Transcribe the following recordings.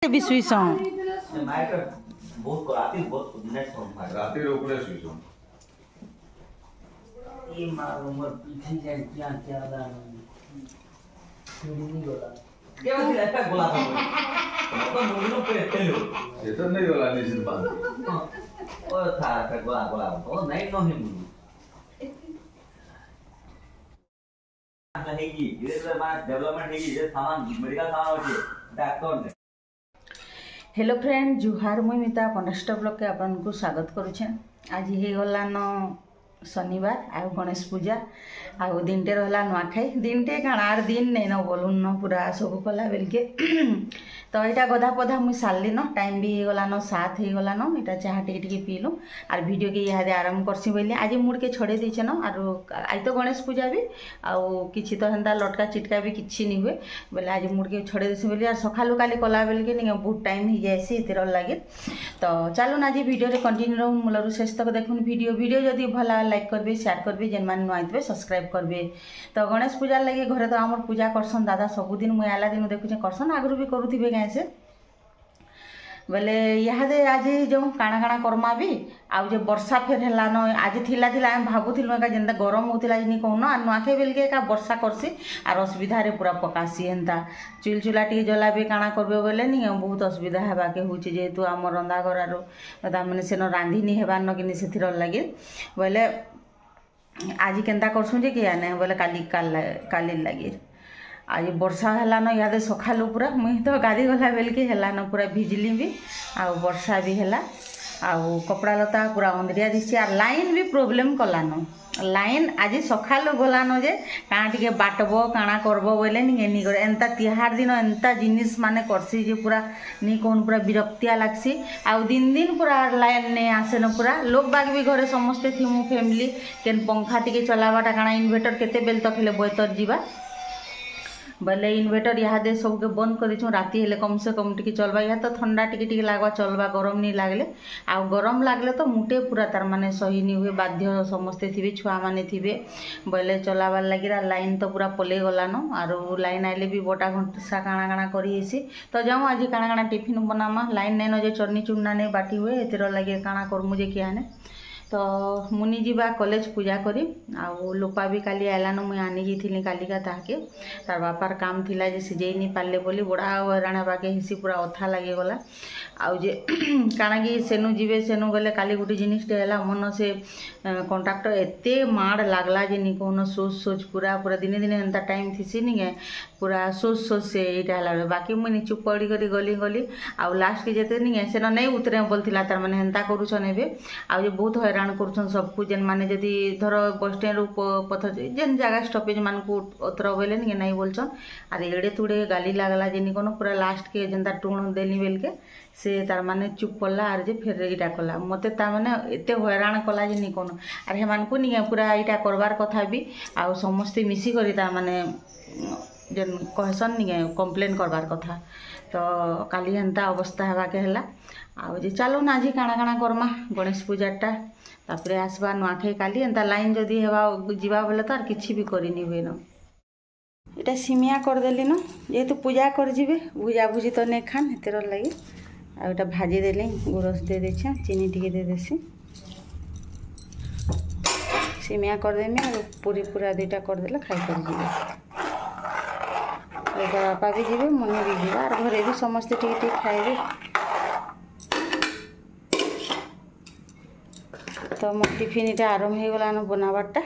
भी सुईस बहुत बहुत नेट राती रोकले सुईस ये मार उमर पीछे जाए क्या क्या ला नहीं गोला क्या होती है गोला तो मुंडू पे टेलो ये तो नहीं गोला नहीं सिर्फ बात और था गोला गोला तो नहीं नो ही मुंडू नहीं की ये मार डेवलपमेंट है की ये सामान मेडिकल सामान होती है डॉक्टर हेलो फ्रेंड जुहार मुई मिता पंडास्टा ब्लॉग के आपको स्वागत करुचे। आज हो गलान शनिवार आ गणेश पूजा आ दिनटे रहा नुआखाई दिनटे काण आर दिन नहीं न बोलून न पूरा सब कला बेलके तो यहाँ गधा पधा मुई सारली न टाइम भी हो गलान 7 हो गलान यहाँ चाह टिके पीलु आर वीडियो के यहाँ आरम्भ करसी बोली आज मुड़ के छड़े देचे न आर आज तो गणेश पूजा भी आउ किछि तो हेन्ता लटका चिटका भी किछि नहीं हुए बोले आज मुड़ के छड़े देसी बोली सकालू काली कला बेलके नहीं बहुत टाइम हो जाएसी इतर लगे तो चलून आज वीडियो कंटिन्यू रहूँ मूलर शेष तक देखुन वीडियो जदि भला लाइक करबे शेयर करबे जेन मान नुआ थे सब्सक्राइब करबे। तो गणेश पूजा लगे घरे तो आम पूजा करसन दादा सबुदिन मुझे आला दिन देखुचे करसन आगु भी करुवे गाँ से बोले इहादे आज जो काଣା काଣା करमा भी आउ जो वर्षा फेर है आज थिला थिला आम भावुलु एका जेनता गरम होता नहीं कहून आ नुआखाई बेलके एका वर्षा करसी आर असुविधा रे पूरा पकासी हेन्ता चुल चुला टी जला भी काଣା करबे बोले नहीं बहुत असुविधा हेबाके होची जेहेतु आम रंधा घर आर मैंने सेन रांधिनी हेबार न कि से लगे बोले आज केन्ता करसुँ जे किया नहीं बोले काली लगे आज वर्षा है न इे सकालू पूरा मुई तो गाधी गला बेलके है पूरा भिजली भी आ वर्षा भी है आउ कपड़ा लता पूरा अंधरिया दिसी आर लाइन भी प्रोब्लेम कलान लाइन आज सकालू गलान जे काଣା टिके बाटब काଣା करब बोले नहीं एंता तिहार दिन एंता जिनिस माने करसी जे पूरा नहीं कौन पूरा विरक्तिया लागसी आउ दिन दिन पूरा लाइन नहीं आसे न पूरा लोग बाग भी घरे समस्ते थिमु फैमिली केन पंखा टिके चलावाटा काଣା इन्वर्टर केते बेल तक हेले बयतर जीवा बोले इन्वर्टर इहादे सबके बंद कर देछुं राति हेले कम से कम टिके चलबा या तो ठंडा टिके लागवा चलबा गरम नहीं लागले आ गरम लागले तो मुटे पूरा तार माने सही नहीं हुए बाध्य समस्ते थिबे छुआ माने थिबे बोले चलाबार लगी लाइन तो पूरा पले गलान आरो लाइन आइले भी बटा घंटा काଣା काଣା करी हेसी तो जाऊँ आज काଣା काଣା टिफिन बनामा लाइन नहीं न जे चटनी चुना नहीं बाटी हुए एतिर लगे काଣା करमु जे कियाने तो मुनि जीवा कॉलेज पूजा करी आउ लोपा भी काली आलान मुई आनी जाइली कालिका ताके तार बापार काम थिला जे सिझे नहीं पारे बोली बड़ा हैरान बाके हिसी पूरा अथा लगे गला आउ जे काଣା कि सेनु जीवे सेनु गले काली गोटे जिनिसटे है मन से कंट्राक्टर एते माड़ लागला जे नहीं कहून सोच सोच पूरा पूरा दिने दिने एंता टाइम थीसी नहीं पूरा सोच सोच से यहाँ है बाकी मुझे चुप पड़ी कर गली आउ लास्ट के जेते नहीं सेन नहीं उतरे बोलता तार मैंने हेन्ता करुछन एबे आउ जे बहुत हैरान करुछन सबको जेन माने जदि धर बस स्टैंड पथ जेन जगह स्टॉपेज मान को उतर बोले नहीं बोलछन आर एड़े तुड़े गाली लागला जे नहीं कौन पूरा लास्ट के जेनता टूण देली बेलके से तार माने चुप पड़ला आर जे फेर यहाँ कला मते तार माने एते हैरान कला जे नहीं कौन आर हेमान को नहीं पूरा यहाँ करबार कथा भी आउ समस्ते मिसी करी तार माने जेन कहसन नहीं कम्प्लेन करबार कथा तो काली हेन्ता अवस्था हेबाके हैला आउ जे चलो ना आज काଣା काଣା करमा गणेश पूजाटा तापरे आसबा नुआखाई काली एंता लाइन जदि हेबा जीवा बोले तो आर किछि भी करिनी हुए न इटा सिमिया कर देली न जेहेतु पूजा कर जीवे भुजा भुजी तो नहीं खान हेतेर लगी आ इटा भाजी देली गुरस दे देछे चीनी टिके दे देसी सिमिया कर देमी और पूरी पूरा दुईटा कर देले खाई कर जीवे बापा भी जीवे मुनि भी जीवा और घरे भी समस्ते टिके टिके खाइबे तो मो टिफिन इटा आरम्भ हो गलान बनाबारटा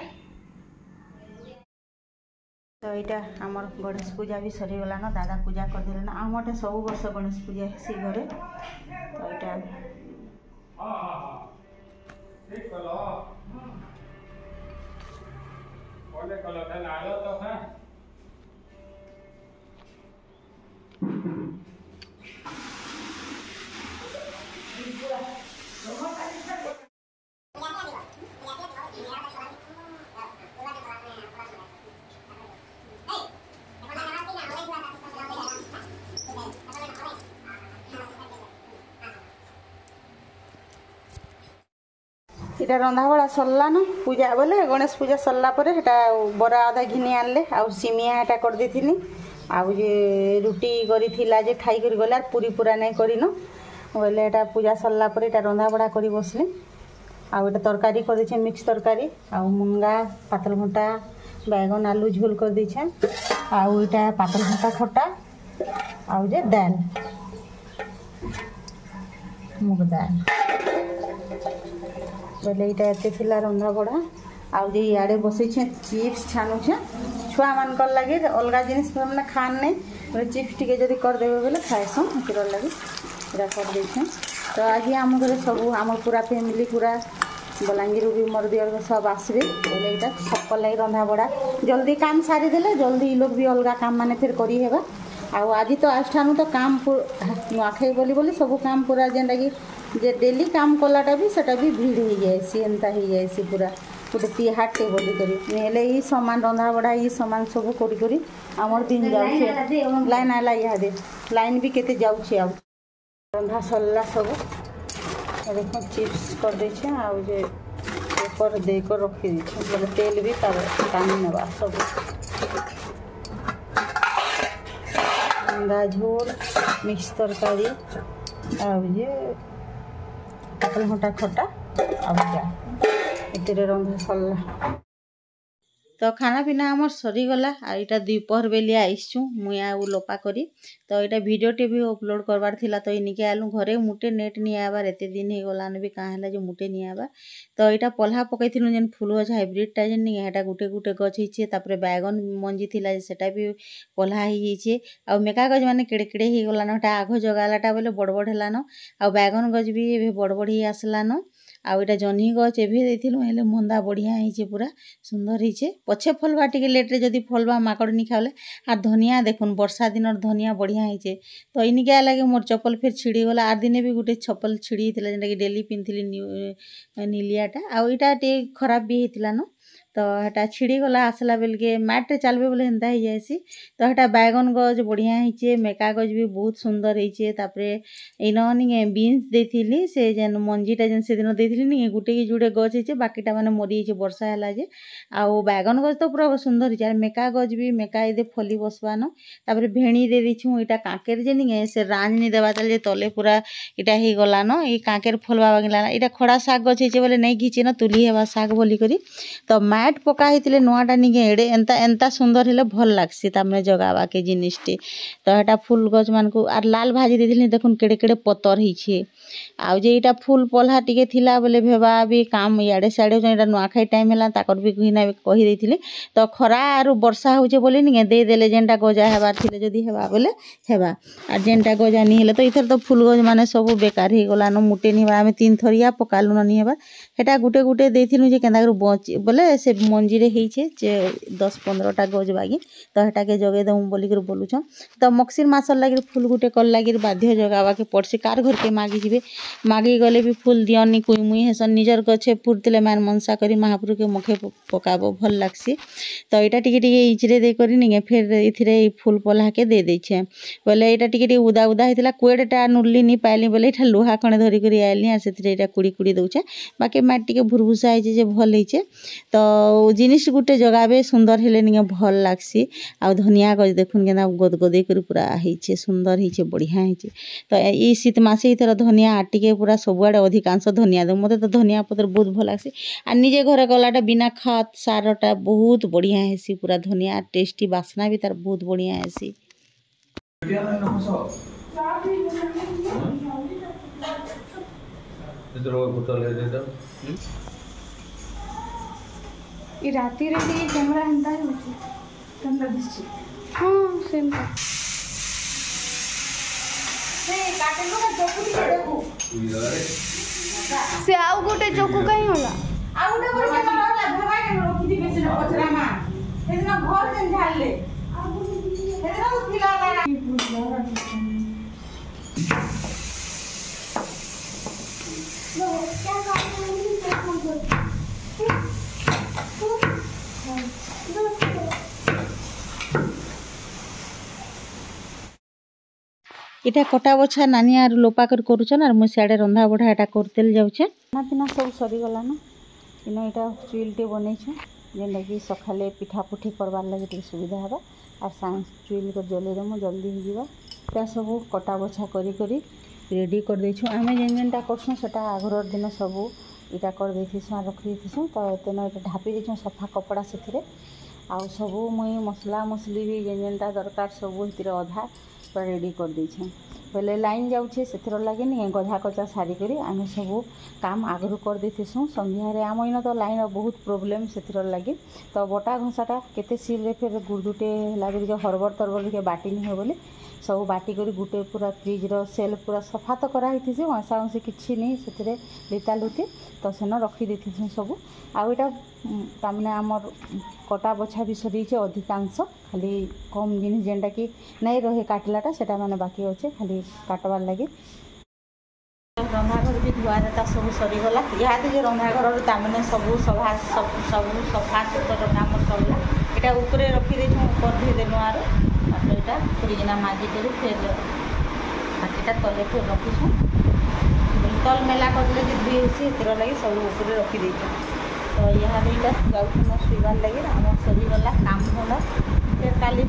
तो यहाँ आमर गणेश पूजा भी सरीगलान दादा पूजा करदे ना आमटे सब वर्ष गणेश पूजा हेसी घरे तो यहाँ इटा रंधा बड़ा सरला न पूजा बोले गणेश पूजा सरला परे हेटा बरा आधा घिनी आनले आ सिमिया हेटा कर देथिनी आउ जे रुटी करिथिला जे खाई कर गला पूरी पूरा नहीं करिनो बोले एटा पूजा सरला पर एटा रंधा बड़ा करी बसले आउ एटा तरकारी कर देछे मिक्स तरकारी आउ मुनगा पातल घंटा बैगन आलू झोल कर देछे आउ एटा पातल घंटा खट्टा आउ जे दाल मुग दाल बोले एटा एते थिला रंधा बड़ा आउ जे इआडे बसै छे चिप्स छानु छे छुआ मान कर लगे अलग जिनिस हमने खान नहीं बोले चिप्स टिके जदि कर देबे बोले खाएसन हेतिर लगे एटा कर देछे। तो आज आम घर सब आम पूरा फैमिली पूरा बलांगीर भी मोर दियर सब आसबे बोले एटा सबको लगे रंधा बड़ा जल्दी काम सारी देले जल्दी ई लोग भी अलग काम माने फिर करी हेबा आउ आज तो आज ठानु तो काम नुआखाई बोली बोली सब काम पूरा जेनटा कि जे डेली काम कलाटा भी सेटा भी भीड़ हो जाएसी एंता हो जाएसी पूरा गोटे तिहाटे बोली करी नेले ई सामान रंधा बड़ा ई सामान सब करी करी हमर दिन जाउछे लाइन आला इहादे लाइन भी केते जाउछे आ रंधा सरला सब देखो चिप्स कर देछे आ जे ऊपर दे को रखी देछे बोले तेल भी तार टानी नेबा सब मुनगा झोल मिक्स तरकारी आ जे पातल घंटा खट्टा आ भजा एते रंधा सरला। तो खाना पीना आमर सरीगला आ इटा दुपहर बेलिया आइसु मुई आउ लोपा करी तो यहाँ भिडियोटे भी अपलोड करवार थिला तो इनिके आलु घरे मुटे नेट नहीं आबार एते दिन हो गलान भी कहाँ है जो मुटे नहीं आबार तो यहाँ पल्हा पकईलु जेन फुल गछ हाइब्रिडटा जेन नहीं है गोटे गोटे गछ होइछे तापर बैगन मंजी थिला सेटा भी पल्हा होइछे आ मेका गछ माने केड़े केड़े हो गलान एटा आघ जगालाटा बोले बड़ बड़ हेलान आ बैगन गछ भी एबे बड़ बड़ ही आसलान आउ एटा जह्नी गछ एभे देथिलु हेले मंदा बढ़िया होइछे पूरा सुंदर होइछे पछे फलवा टिके लेट्रे जदि फलवा माकड़ नहीं खाले आर धनिया देखुन वर्षा दिन धनिया बढ़िया होइछे तो इनिके लगे मोर चप्पल फिर छिड़ी गला आर दिने भी गोटे चप्पल छिड़ी थिला जेनटा कि डेली पिनथिली नीलियाटा आउ इटा टे खराब भी होइतिला न तो हटा छिड़ी गला आसला बेल के मैट चलबे बोले हेंता ही जायसी तो हटा बैगन गज बढ़िया होइछे मेका गज भी बहुत सुंदर होइछे तापरे इनो नि बीन्स देथिली से जेन मंजीटा जेन से दिन देथिली नि गुटे की जुड़े गज होइछे बाकीटा माने मरी होइछे वर्षा हैला जे आउ बैगन गज तो पूरा सुंदर होइछे आर मेका गज भी मेका इदे फली बसवानो तापरे भेणी दे दिछु इटा काकेर जे नि से रांज नि देबा चल जे तले पूरा इटा ही गला न ई काकेर फलवा गला इटा खड़ा साग गज होइछे बोले नै घिचे न तुली हेबा साग बोली करी तो मैट पका होते नुआटा निके एडे एंता एंता सुंदर हेले भल लागसी तामने जगावा के जिनिसटे तो एटा फूल गछ मान को आर लाल भाजी देथिली देखुन केड़े केड़े पतर हिछे आउ जे एटा फूल पल्हा टिके थिला बोले भेबा भी काम याडे साडे एटा नुआखाई टाइम हैला ताकर भी कहिना कहि देथिली तो खरा आरु वर्षा होचे बोले निके दे देले जेनटा गजा हेबार थिले जदी हेबा बोले हेबा आर जेनटा गजा नि हेले तो इथर तो फूल गज माने सब बेकार हे गला न मुटे निबा आमे 3 थरिया पकालु न नि हेबा हेटा गुटे गुटे देथिलु जे केंदा करू बच बोले से मंजी रे हेइछे जे 10-15टा गज बागी तो हेटा के जगे दम बोली कर बोलुछ तो मक्सिर मासर लागिर फूल गुटे कल लागिर बाध्य जगावा के पड़सी कार घर के मागी जिवे मागी गले भी फूल दियनी कुई मुई हेसन निजर गछे फुरतिले मान मनसा करी महाप्रभु के मुखे पकाबो भल लागसी तो एटा टिके टिके इचरे दे करी निगे फिर इथिरे फूल पल्हा के दे देछे बोले एटा टिके टिके उदा उदा हेतिला कोएडटा नुल्ली नि पाइली बोले एटा लोहा कणे धरी करी आइलनी आ सेथिरे एटा कुड़ी कुड़ी दउछे बाकी माटी टिके भुरभुसा हेजे जे भल हेचे तो जिनिस गुटे जगाबे सुंदर हेले निगे भल लागसी आ धनिया गज देखुन केना गदगदे करी पूरा हेचे सुंदर हेचे बढ़िया हेचे तो ई शीत मासे इथर धनिया आटिके पूरा सबुआडे अधिकांश धनिया दे मते तो धनिया पत्र बहुत भल लागसी आ निजे घरे गलाटा बिना खात सारटा बहुत बढ़िया हेसी पूरा धनिया टेस्टी बासना भी तार बहुत बढ़िया हेसी ई राती रे ये कैमरा हंता है मुझे कैमरा दिसछि हां सेम का से काटेलो का चोकू देखो से आउ गोटे चोकू कहीं होला आउ गोटे पर के होला भगा के रखि दी बेसी पचरा मा हेदिना घर जन झालले हेदिना उठिला ला लो क्या काम इटा कटा बछा नानी आर लोपा कर करूछन आर मु सियाडे रंधा बढा एटा करतेल जाउछे खाना पीना सब सरी गला न इना एटा चुइलटे बनै छै जेन कि सखाले पिठा पुठी करबार लागि टे सुविधा हबा और सांस चुइल कर जल्दी देमु जल्दी हो जावा त्या सब कटा बछा करी करी रेडी कर देछु आमे जेन जेनटा करछुं सेटा आगरर दिन सब इटा कर देथिसु रखि देथिसु तो तेन इटा ढापी देछु सफा कपड़ा सेथिरे आउ सब मुई मसला मसली भी जेन जेनटा दरकार सब हितरे अधा पूरा रेडी कर देछे पहले लाइन जाऊे से लगे नहीं गधा कचा सारी करी आम सब काम आगु कर देथिसु संध्यारे आम इन तो लाइन बहुत प्रोब्लेम से लगे तो बटा घसाटा केते सिल्रे फिर गुड़दुटे लगे जो हरबर तरबर के बाटी नहीं हो बोले सब बाटी करी गुटे पूरा फ्रिज्र सेल्फ पूरा सफा तो कराई वंशा वंशी किसी नहीं से लिता लुटी तो सेन रखी देथिसु सब आईटा तामने आमर कटा बछा भी सरी अधिकांश खाली कम जिनिस जेनटा कि नहीं रहे काटलाटा सेटा माने बाकी अच्छे खाली काटबार लगे रंधाघर भी धुआटा सब सरीगला इहादे जो रंधाघर तामने सब सफा सफा सुतर काम सरला यहाँ ऊपर रखी ऊपर धोदेलु आर बाटा फ्रिजना माजिक फिर बाकीटा तले फिर रखीसु तल मेला करदे धुई से लगे सब ऊपर रखी तो यहाँ दुईटा जाऊँ शुवार लगे आम सरीगला काम होला फिर काली